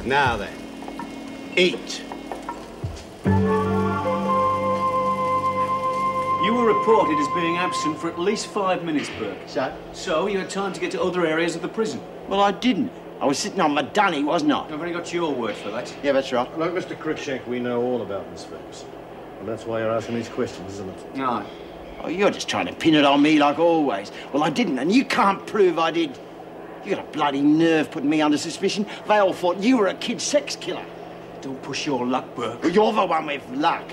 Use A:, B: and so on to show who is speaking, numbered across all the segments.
A: Now then, eat.
B: You were reported as being absent for at least 5 minutes, Burke. So you had time to get to other areas of the prison.
C: Well, I didn't. I was sitting on my dunny, wasn't I?
B: I've only got your word for that.
C: Yeah, that's right.
D: Look, Mr. Cruikshank, we know all about Miss Ferguson. And that's why you're asking these questions, isn't it?
B: No.
C: Oh, you're just trying to pin it on me like always. Well, I didn't, and you can't prove I did. You got a bloody nerve putting me under suspicion. They all thought you were a kid sex killer.
B: Don't push your luck, Burke.
C: Well, you're the one with luck.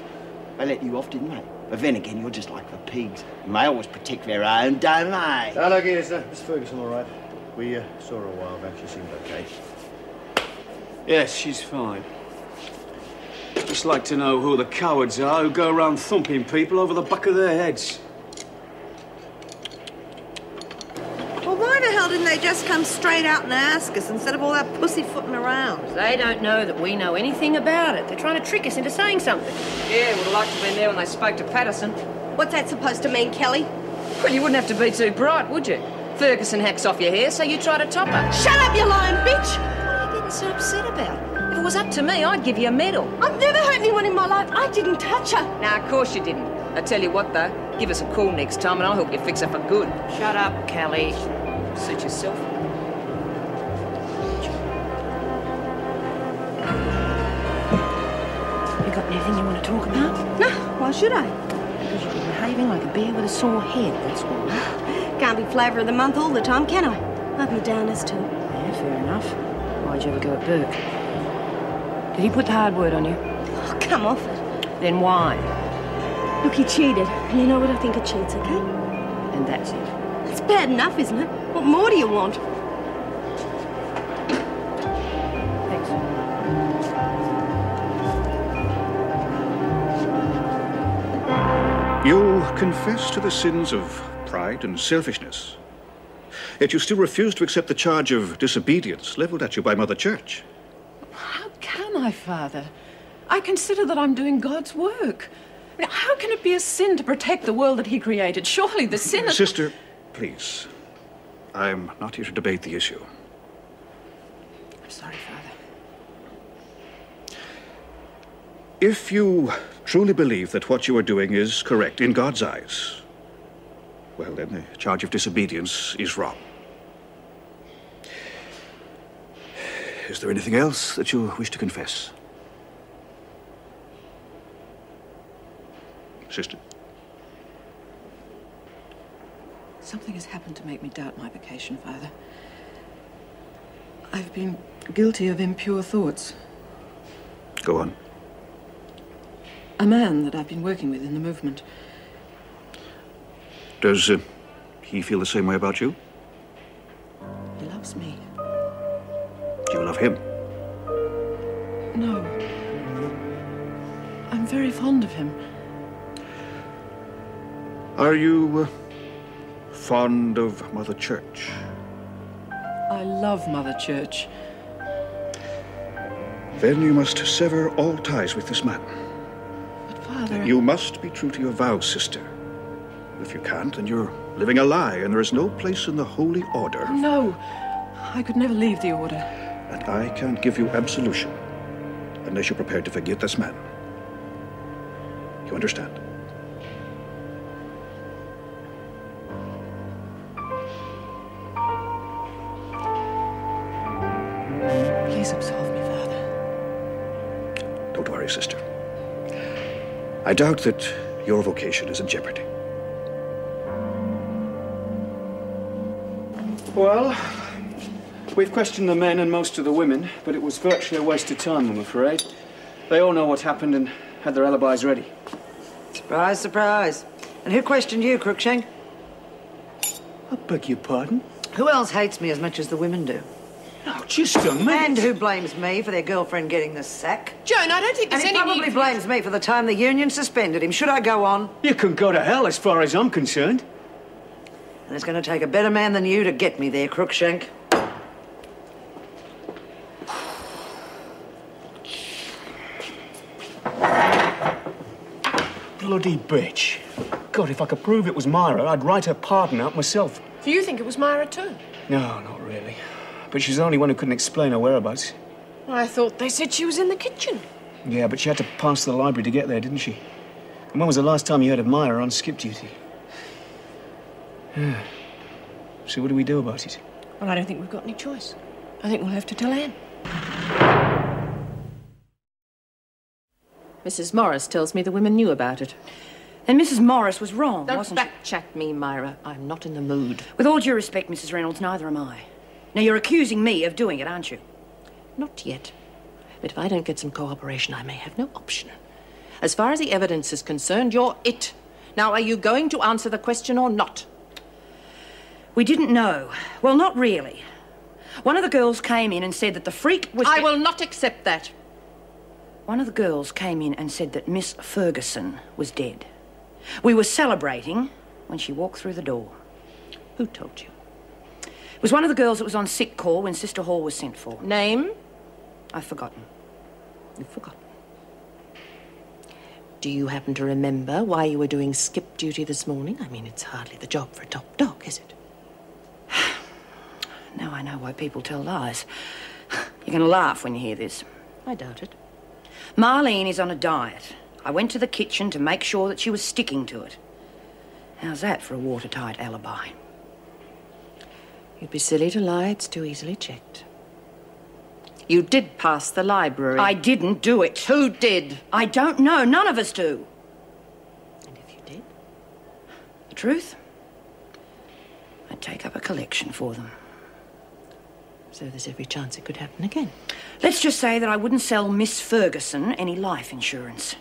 C: They let you off, didn't they? But then again, you're just like the pigs. And they always protect their own, don't they?
D: Now, look here, sir. Miss Ferguson, all right? We saw her a while back. She seemed okay.
B: Yes, she's fine. Just like to know who the cowards are who go around thumping people over the back of their heads.
E: Well, why the hell didn't they just come straight out and ask us instead of all that pussyfooting around?
F: They don't know that we know anything about it. They're trying to trick us into saying something.
G: Yeah, would have liked to have been there when they spoke to Patterson.
E: What's that supposed to mean, Kelly?
G: Well, you wouldn't have to be too bright, would you? Ferguson hacks off your hair, so you try to top her.
E: Shut up, you lying bitch!
G: What are you getting so upset about? If it was up to me, I'd give you a medal.
E: I've never hurt anyone in my life. I didn't touch her.
G: Nah, of course you didn't. I tell you what, though, give us a call next time and I'll help you fix her for good.
F: Shut up, Kelly.
G: Suit yourself.
F: You got anything you want to talk about?
E: No, why should I?
F: Because you've been behaving like a bear with a sore head, that's all.
E: Can't be flavour of the month all the time, can I? I've me downers too.
F: Yeah, fair enough. Why'd you ever go at Burke? Did he put the hard word on you?
E: Oh, come off it.
F: Then why?
E: Look, he cheated. And you know what I think of cheats, okay?
F: And that's it.
E: It's bad enough, isn't it? What more do you want?
F: Thanks.
H: You confess to the sins of pride and selfishness. Yet you still refuse to accept the charge of disobedience leveled at you by Mother Church.
I: How can I, Father? I consider that I'm doing God's work. I mean, how can it be a sin to protect the world that He created? Surely the sin is...
H: Sister, please. I'm not here to debate the issue.
I: I'm sorry, Father.
H: If you truly believe that what you are doing is correct in God's eyes, well, then the charge of disobedience is wrong. Is there anything else that you wish to confess? Sister?
I: Something has happened to make me doubt my vocation, Father. I've been guilty of impure thoughts.
H: Go on.
I: A man that I've been working with in the movement.
H: Does he feel the same way about you?
I: He loves me.
H: Do you love him?
I: No. I'm very fond of him.
H: Are you fond of Mother Church?
I: I love Mother Church.
H: Then you must sever all ties with this man.
I: But, Father...
H: You must be true to your vows, sister. If you can't, then you're living a lie, and there is no place in the Holy Order.
I: No. I could never leave the Order.
H: And I can't give you absolution unless you're prepared to forgive this man. You understand?
I: Please absolve me, Father.
H: Don't worry, sister. I doubt that your vocation is in jeopardy.
B: Well, we've questioned the men and most of the women, but it was virtually a waste of time, I'm afraid. They all know what happened and had their alibis ready.
G: Surprise, surprise. And who questioned you, Cruikshank?
B: I beg your pardon?
G: Who else hates me as much as the women do?
B: Oh, just a minute.
G: And who blames me for their girlfriend getting the sack?
F: Joan, I don't think
G: And
F: there's
G: he
F: any
G: probably
F: need...
G: blames me for the time the union suspended him. Should I go on?
B: You can go to hell as far as I'm concerned.
G: And it's going to take a better man than you to get me there, Cruikshank.
B: Bloody bitch. God, if I could prove it was Myra, I'd write her pardon out myself.
F: Do you think it was Myra too?
B: No, not really. But she's the only one who couldn't explain her whereabouts.
F: I thought they said she was in the kitchen.
B: Yeah, but she had to pass the library to get there, didn't she? And when was the last time you heard of Myra on skip duty? Yeah. So what do we do about it?
F: Well, I don't think we've got any choice. I think we'll have to tell Anne.
G: Mrs. Morris tells me the women knew about it.
F: And Mrs. Morris was wrong,
G: Don't
F: wasn't she?
G: backchat me, Myra. I'm not in the mood.
F: With all due respect, Mrs. Reynolds, neither am I. Now, you're accusing me of doing it, aren't you?
G: Not yet. But if I don't get some cooperation, I may have no option. As far as the evidence is concerned, you're it. Now, are you going to answer the question or not?
F: We didn't know. Well, not really. One of the girls came in and said that the freak was...
G: I will not accept that.
F: One of the girls came in and said that Miss Ferguson was dead. We were celebrating when she walked through the door.
G: Who told you?
F: It was one of the girls that was on sick call when Sister Hall was sent for.
G: Name?
F: I've forgotten.
G: You've forgotten. Do you happen to remember why you were doing skip duty this morning? I mean, it's hardly the job for a top dog, is it?
F: Now I know why people tell lies. You're going to laugh when you hear this.
G: I doubt it.
F: Marlene is on a diet. I went to the kitchen to make sure that she was sticking to it. How's that for a watertight alibi?
G: You'd be silly to lie. It's too easily checked. You did pass the library.
F: I didn't do it.
G: Who did?
F: I don't know. None of us do.
G: And if you did?
F: The truth? I'd take up a collection for them.
G: So there's every chance it could happen again.
F: Let's just say that I wouldn't sell Miss Ferguson any life insurance.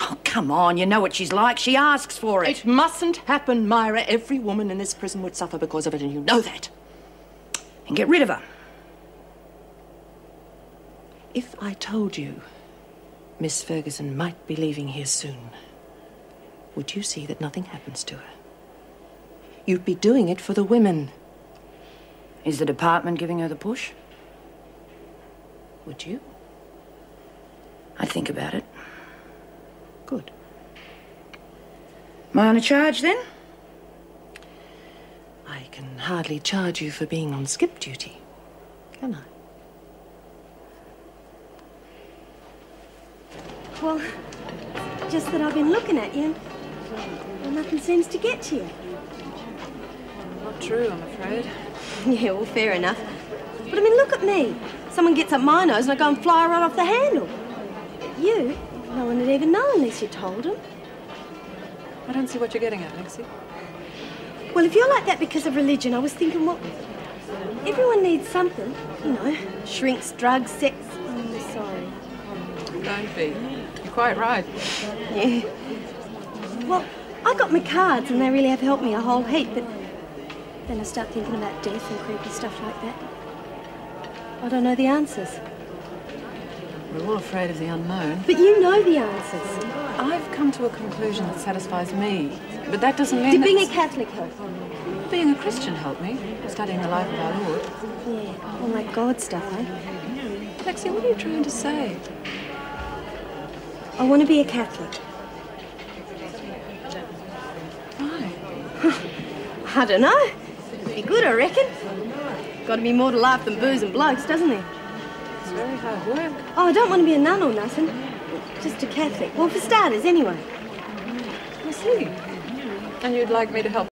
F: Oh, come on. You know what she's like. She asks for it.
G: It mustn't happen, Myra. Every woman in this prison would suffer because of it, and you know that.
F: And get rid of her.
G: If I told you Miss Ferguson might be leaving here soon, would you see that nothing happens to her? You'd be doing it for the women.
F: Is the department giving her the push?
G: Would you?
F: I'd think about it.
G: Good.
F: Am I on a charge, then?
G: I can hardly charge you for being on skip duty, can I?
J: Well, just that I've been looking at you, and nothing seems to get to you.
I: Not true, I'm afraid.
J: Yeah, well, fair enough. But I mean, look at me. Someone gets up my nose and I go and fly right off the handle. But you, no one would even know unless you told them.
I: I don't see what you're getting at, Lexi.
J: Well, if you're like that because of religion, I was thinking, well, everyone needs something. You know, shrinks, drugs, sex. I'm sorry.
I: Don't be. You're quite right.
J: Yeah. Well, I got my cards and they really have helped me a whole heap, but then I start thinking about death and creepy stuff like that. I don't know the answers.
I: We're all afraid of the unknown.
J: But you know the answers.
I: I've come to a conclusion that satisfies me, but that doesn't mean
J: Did
I: that...
J: being a Catholic help?
I: Being a Christian helped me. Studying the life of our Lord.
J: Yeah, all that God stuff, eh?
I: Lexi, what are you trying to say?
J: I want to be a Catholic.
I: Why?
J: I don't know. Be good, I reckon. Got to be more to life than booze and blokes, doesn't there?
I: It's very hard work.
J: Oh, I don't want to be a nun or nothing. Just a Catholic. Well, for starters, anyway.
I: I see. And you'd like me to help